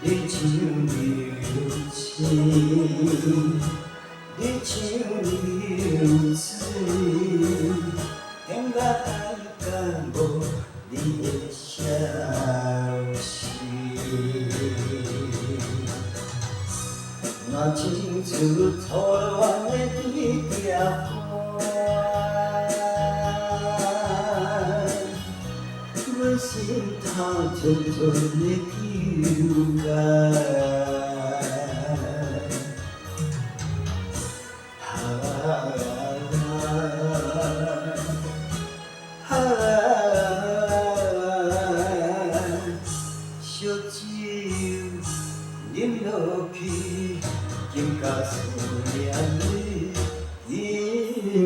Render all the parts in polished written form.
你像流星，你像流水，天涯海角无你的消息。若亲像初恋的甜条花，阮心头阵阵的纠结。烧酒饮落去，竟甲思念你阴影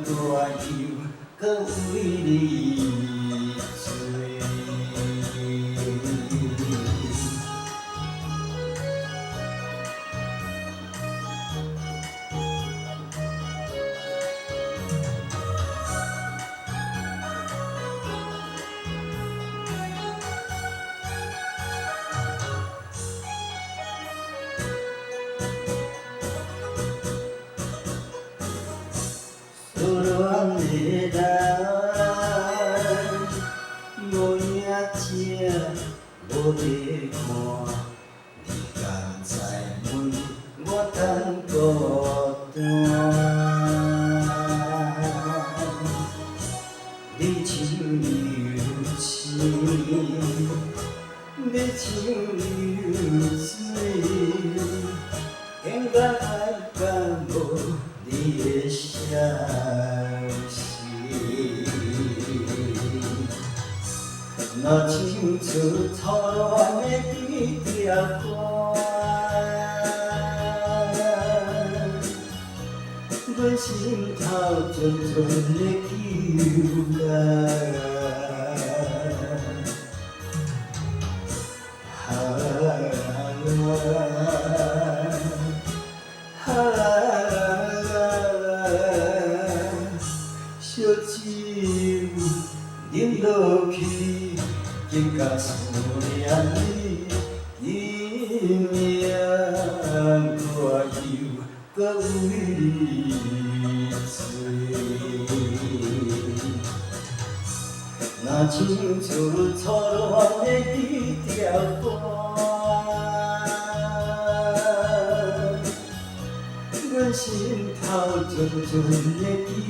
大又搁为你醉。思恋的人，无影只无地看，你敢知问我等孤单？你像流星，你像流水，天涯海角无你的消息。若亲像初恋的甜条花，阮心头阵阵的纠结。烧酒饮落去，竟甲思念你阴影大又搁为你醉。若亲像初恋的甜条花，阮心头阵阵的纠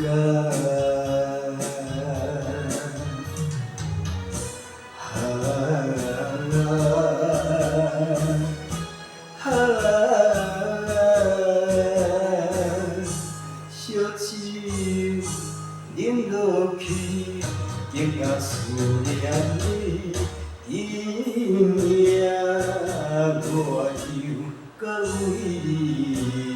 结。烧酒饮落去，竟甲思念你阴影大又搁为你。